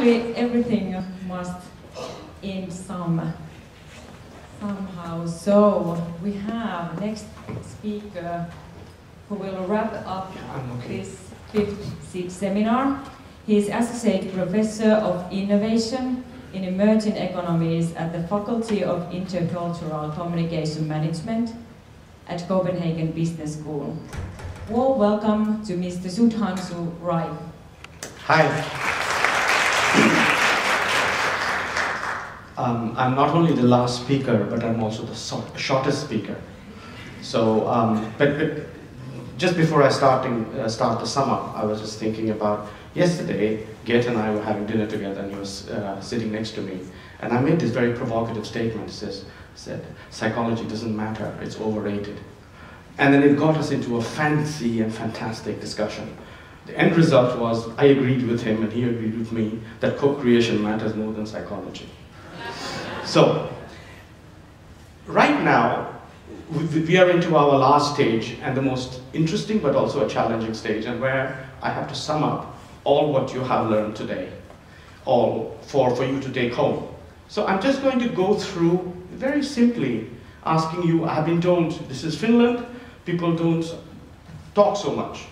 Actually, everything must end somehow. So we have next speaker who will wrap up this 5th SIDseminar. He is Associate Professor of Innovation in Emerging Economies at the Faculty of Intercultural Communication Management at Copenhagen Business School. Warm welcome to Mr. Sudhansu Rai. Hi. I'm not only the last speaker, but I'm also the shortest speaker. So, but just before I start the sum up, I was just thinking about yesterday. Geert and I were having dinner together, and he was sitting next to me, and I made this very provocative statement. He said, psychology doesn't matter; it's overrated. And then it got us into a fancy and fantastic discussion. The end result was I agreed with him, and he agreed with me that co-creation matters more than psychology. So, right now, we are into our last stage, and the most interesting but also a challenging stage, and where I have to sum up all what you have learned today, all for you to take home. So I'm just going to go through very simply asking you, I have been told this is Finland, people don't talk so much.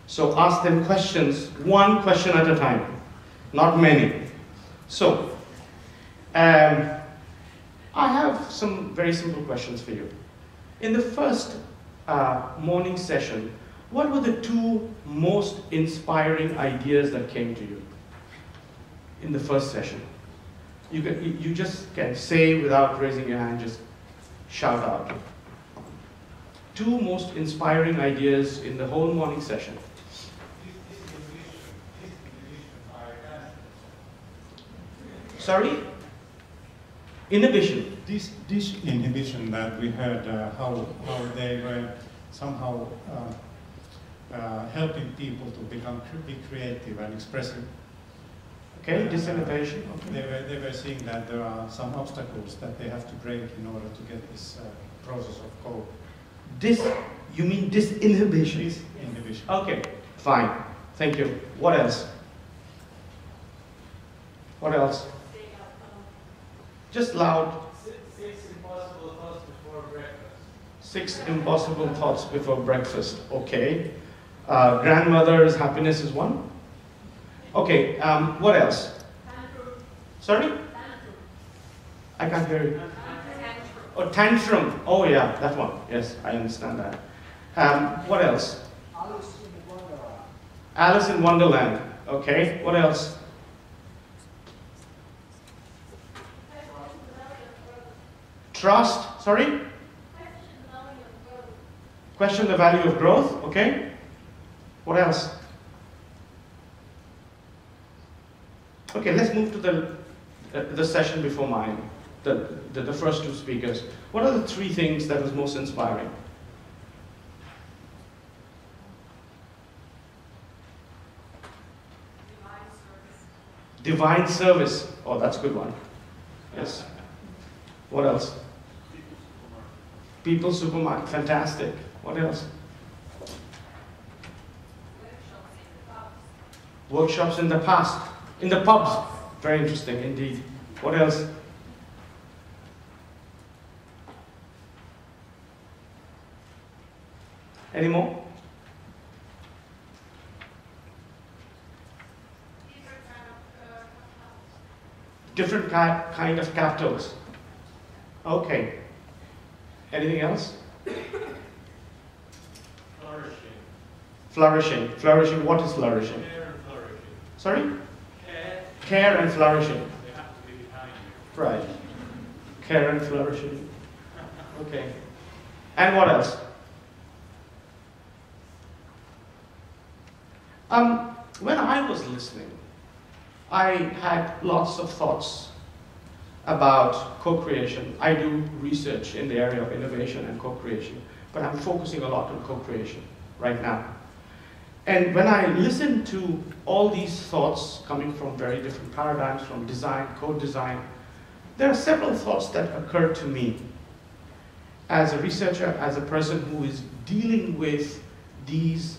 So ask them questions, one question at a time, not many. So, I have some very simple questions for you. In the first morning session, what were the two most inspiring ideas that came to you in the first session? You just can say without raising your hand, just shout out. Two most inspiring ideas in the whole morning session. Sorry? Inhibition. This inhibition that we heard, how they were somehow helping people to be creative and expressive. Okay, disinhibition. Okay. They were seeing that there are some obstacles that they have to break in order to get this process of code. You mean disinhibition? Disinhibition. Okay, fine. Thank you. What else? What else? Just loud. 6 impossible thoughts before breakfast. 6 impossible thoughts before breakfast. Okay. Grandmother's happiness is one. Okay. What else? Tantrum. Sorry? Tantrum. I can't hear you. Tantrum. Oh, tantrum. Oh yeah, that one. Yes, I understand that. What else? Alice in Wonderland. Alice in Wonderland. Okay. What else? Trust, sorry? Question the value of growth, okay? What else? Okay, let's move to the session before mine, the first two speakers. What are the 3 things that was most inspiring? Divine service. Oh, that's a good one. Yes. What else? People supermarket, fantastic. What else? Workshops in the past. In the pubs. Very interesting indeed. What else? Any more? Different kind of capitals. Okay. Anything else? Flourishing. Flourishing. Flourishing. What is flourishing? Care and flourishing. Sorry? Care. Care and flourishing. They have to be behind you. Right. Care and flourishing. Okay. And what else? When I was listening, I had lots of thoughts about co-creation. I do research in the area of innovation and co-creation, but I'm focusing a lot on co-creation right now. And when I listen to all these thoughts coming from very different paradigms, from design, code design, there are several thoughts that occur to me as a researcher, as a person who is dealing with these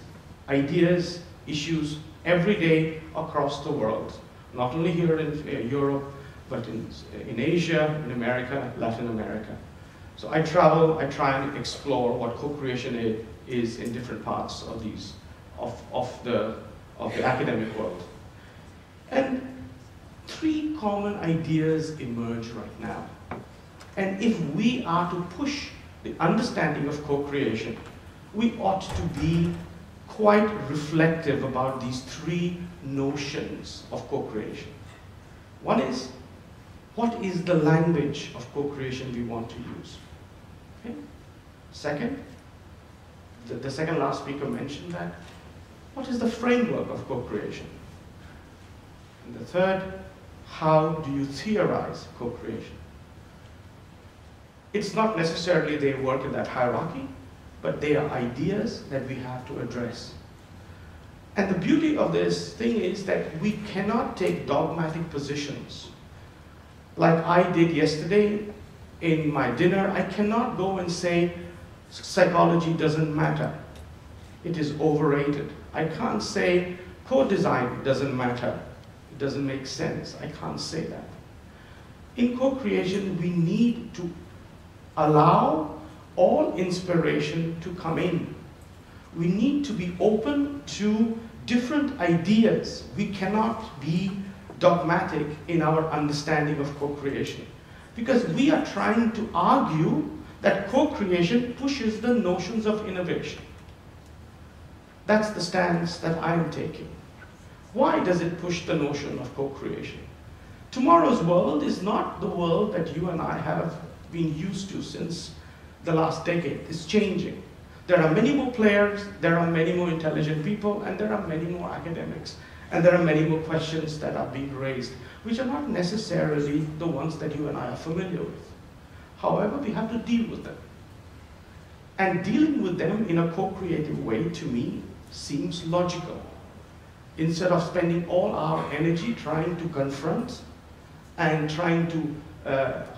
ideas, issues every day across the world. not only here in Europe, but in Asia, in America, Latin America. So I travel, I try and explore what co-creation is in different parts of the academic world. And three common ideas emerge right now. And if we are to push the understanding of co-creation, we ought to be quite reflective about these three notions of co-creation. One is, what is the language of co-creation we want to use? Okay. Second, the second last speaker mentioned that, what is the framework of co-creation? And the third, how do you theorize co-creation? It's not necessarily they work in that hierarchy, but they are ideas that we have to address. And the beauty of this thing is that we cannot take dogmatic positions. Like I did yesterday in my dinner, I cannot go and say psychology doesn't matter. It is overrated. I can't say co-design doesn't matter. It doesn't make sense. I can't say that. In co-creation, we need to allow all inspiration to come in. We need to be open to different ideas. We cannot be dogmatic in our understanding of co-creation, because we are trying to argue that co-creation pushes the notions of innovation. That's the stance that I am taking. Why does it push the notion of co-creation? Tomorrow's world is not the world that you and I have been used to since the last decade. It's changing. There are many more players, there are many more intelligent people, and there are many more academics. And there are many more questions that are being raised, which are not necessarily the ones that you and I are familiar with. However, we have to deal with them. And dealing with them in a co-creative way, to me, seems logical. Instead of spending all our energy trying to confront and trying to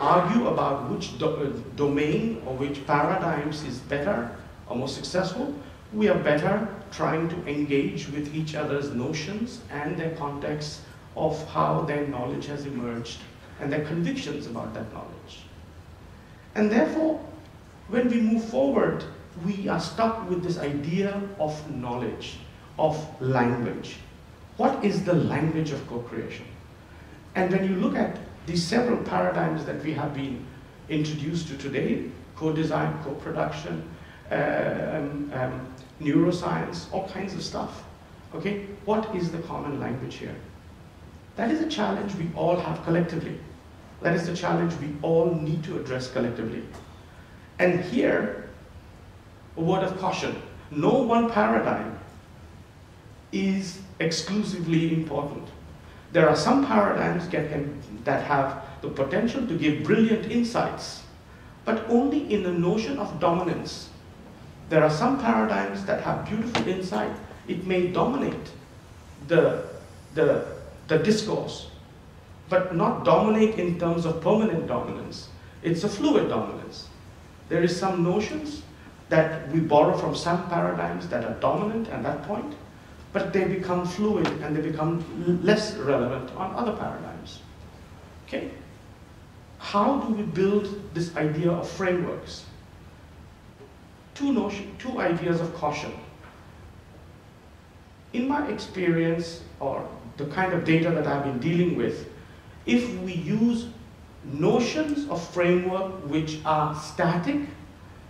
argue about which domain or which paradigms is better or more successful, we are better trying to engage with each other's notions and their context of how their knowledge has emerged and their convictions about that knowledge. And therefore, when we move forward, we are stuck with this idea of knowledge, of language. What is the language of co-creation? And when you look at these several paradigms that we have been introduced to today, co-design, co-production, neuroscience, all kinds of stuff, okay? What is the common language here? That is a challenge we all have collectively. That is the challenge we all need to address collectively. And here, a word of caution. No one paradigm is exclusively important. There are some paradigms that have the potential to give brilliant insights, but only in the notion of dominance. There are some paradigms that have beautiful insight. It may dominate the discourse, but not dominate in terms of permanent dominance. It's a fluid dominance. There is some notions that we borrow from some paradigms that are dominant at that point, but they become fluid and they become less relevant on other paradigms. Okay? How do we build this idea of frameworks? Two ideas of caution. In my experience, or the kind of data that I've been dealing with, if we use notions of framework which are static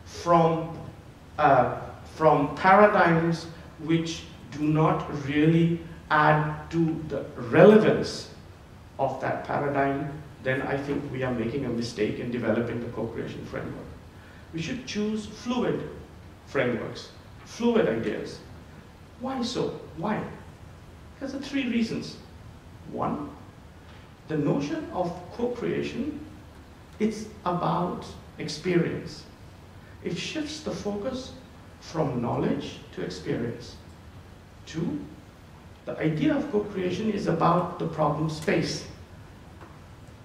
from paradigms which do not really add to the relevance of that paradigm, then I think we are making a mistake in developing the co-creation framework. We should choose fluid frameworks, fluid ideas. Why so? Why? Because of three reasons. One, the notion of co-creation, it's about experience. It shifts the focus from knowledge to experience. Two, the idea of co-creation is about the problem space.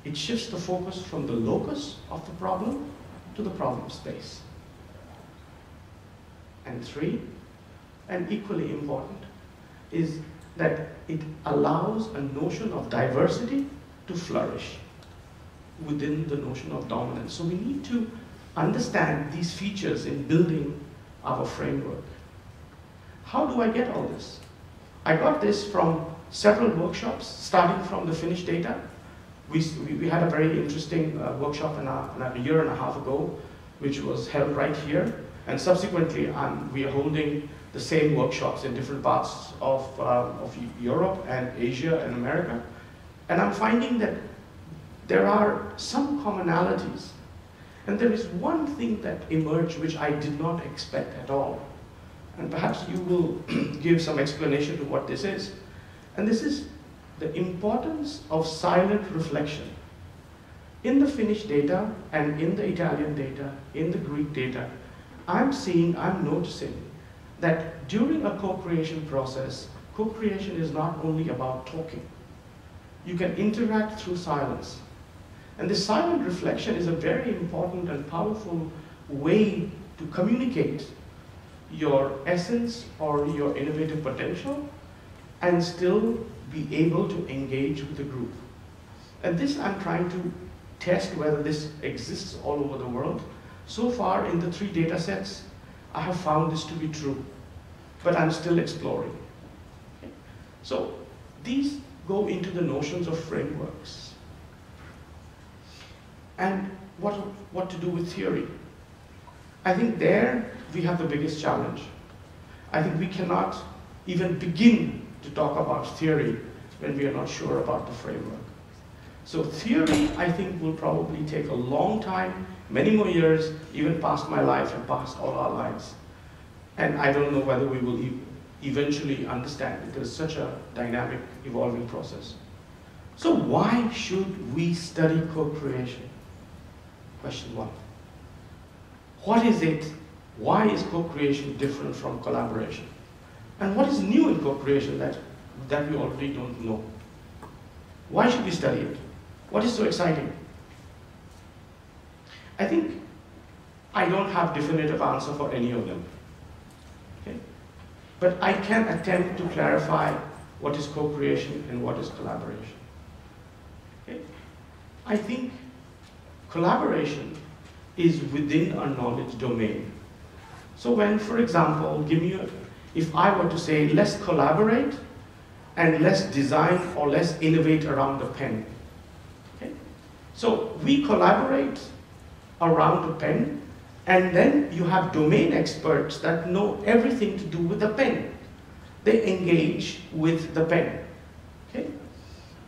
It shifts the focus from the locus of the problem to the problem space. And three, and equally important, is that it allows a notion of diversity to flourish within the notion of dominance. So we need to understand these features in building our framework. How do I get all this? I got this from several workshops, starting from the Finnish data. We had a very interesting workshop a year and a half ago, which was held right here. And subsequently, we are holding the same workshops in different parts of Europe and Asia and America. And I'm finding that there are some commonalities. And there is one thing that emerged which I did not expect at all. And perhaps you will give some explanation to what this is. And this is the importance of silent reflection. In the Finnish data and in the Italian data, in the Greek data, I'm noticing that during a co-creation process, co-creation is not only about talking. You can interact through silence. And this silent reflection is a very important and powerful way to communicate your essence or your innovative potential and still be able to engage with the group. And this I'm trying to test whether this exists all over the world. So far in the 3 data sets, I have found this to be true, but I'm still exploring. Okay? So these go into the notions of frameworks. And what to do with theory. I think there we have the biggest challenge. I think we cannot even begin to talk about theory when we are not sure about the framework. So theory, I think, will probably take a long time, many more years, even past my life and past all our lives. And I don't know whether we will eventually understand it. It is such a dynamic, evolving process. So why should we study co-creation? Question 1. What is it? Why is co-creation different from collaboration? And what is new in co-creation that we already don't know? Why should we study it? What is so exciting? I think I don't have definitive answer for any of them. Okay? But I can attempt to clarify what is co-creation and what is collaboration. Okay? I think collaboration is within a knowledge domain. So when, for example, if I were to say, let's collaborate and let's design or let's innovate around the pen. Okay? So we collaborate around the pen, and then you have domain experts that know everything to do with the pen. They engage with the pen. Okay?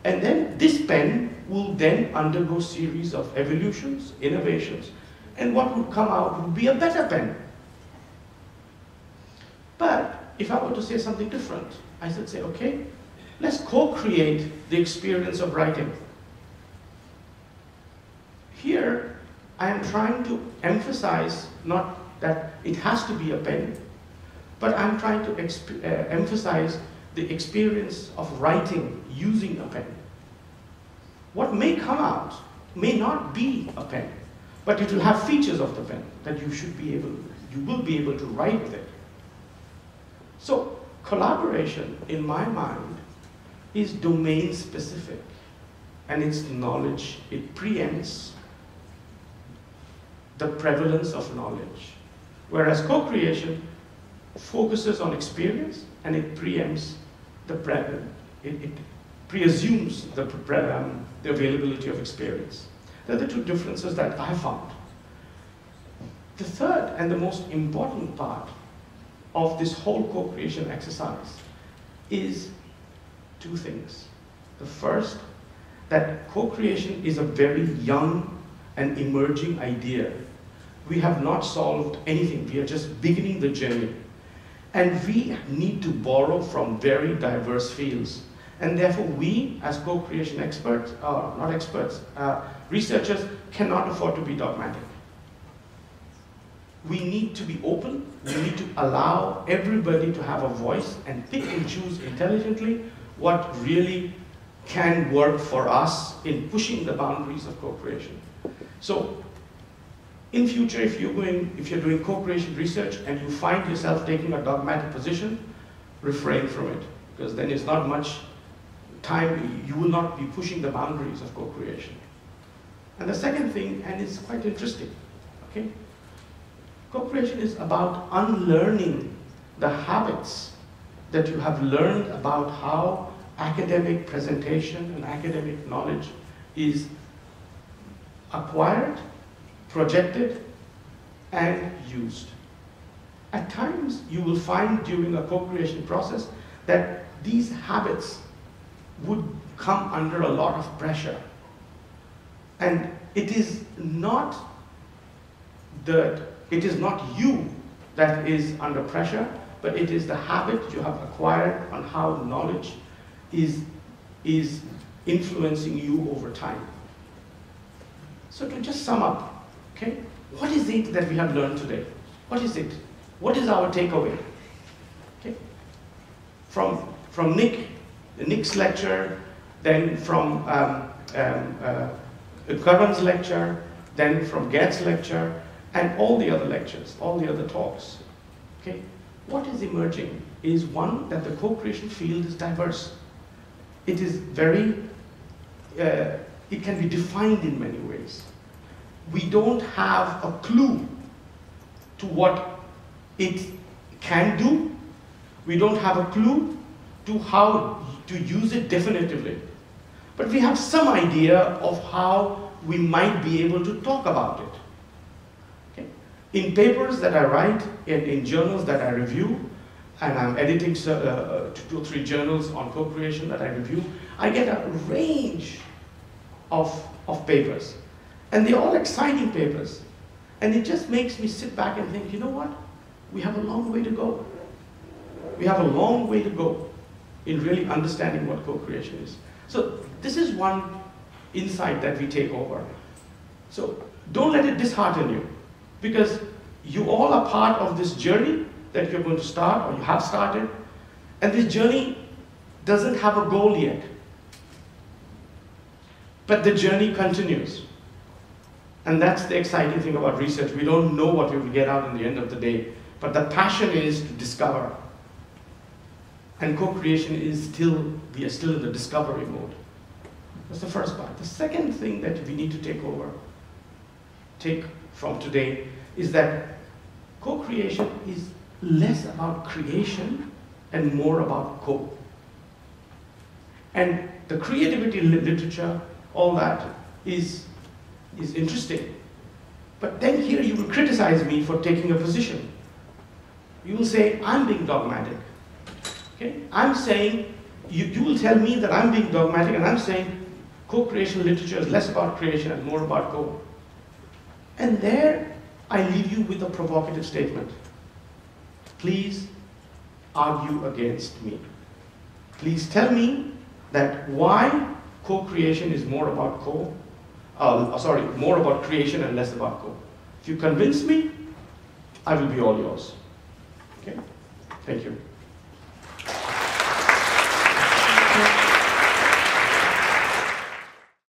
And then this pen will then undergo series of evolutions, innovations, and what would come out would be a better pen. But if I were to say something different, I should say, okay, let's co-create the experience of writing. Here, I am trying to emphasize not that it has to be a pen, but I'm trying to emphasize the experience of writing using a pen. What may come out may not be a pen, but it will have features of the pen that you will be able to write with it. So collaboration, in my mind, is domain specific, and its knowledge, it preempts the prevalence of knowledge. Whereas co-creation focuses on experience, and it preempts it presumes the availability of experience. They're the 2 differences that I found. The third and the most important part of this whole co-creation exercise is 2 things. The first, that co-creation is a very young and emerging idea. We have not solved anything. We are just beginning the journey. And we need to borrow from very diverse fields. And therefore we, as co-creation experts, not experts, researchers, cannot afford to be dogmatic. We need to be open. We need to allow everybody to have a voice and pick and choose intelligently what really can work for us in pushing the boundaries of co-creation. So in future, if you're doing co-creation research and you find yourself taking a dogmatic position, refrain from it. because then it's not much time, you will not be pushing the boundaries of co-creation. And the second thing, and it's quite interesting, okay? Co-creation is about unlearning the habits that you have learned about how academic presentation and academic knowledge is acquired, projected, and used. At times, you will find during a co-creation process that these habits would come under a lot of pressure. And it is not you that is under pressure, but it is the habit you have acquired on how knowledge is influencing you over time. So to just sum up, okay, what is it that we have learned today? What is it? What is our takeaway? Okay, from Nick's lecture, then from Karan's lecture, then from Gert's lecture, and all the other lectures, all the other talks. Okay, what is emerging is one, that the co-creation field is diverse. It is very, it can be defined in many ways. We don't have a clue to what it can do. We don't have a clue to how to use it definitively. But we have some idea of how we might be able to talk about it. Okay? In papers that I write, in journals that I review, and I'm editing 2 or 3 journals on co-creation that I review, I get a range of papers. And they're all exciting papers. And it just makes me sit back and think, you know what? We have a long way to go. We have a long way to go in really understanding what co-creation is. So this is one insight that we take over. So don't let it dishearten you, because you all are part of this journey that you're going to start, or you have started, and this journey doesn't have a goal yet. But the journey continues. And that's the exciting thing about research. We don't know what we will get out in the end of the day, but the passion is to discover. And co-creation is we are still in the discovery mode. That's the first part. The second thing that we need to take from today, is that co-creation is less about creation and more about co. And the creativity literature, all that is interesting. But then here you will criticize me for taking a position. You will say, I'm being dogmatic. Okay? I'm saying, you will tell me that I'm being dogmatic, and I'm saying co-creation literature is less about creation and more about co. And there I leave you with a provocative statement. Please argue against me. Please tell me that why co-creation is more about more about creation and less about co. If you convince me, I will be all yours. Okay? Thank you.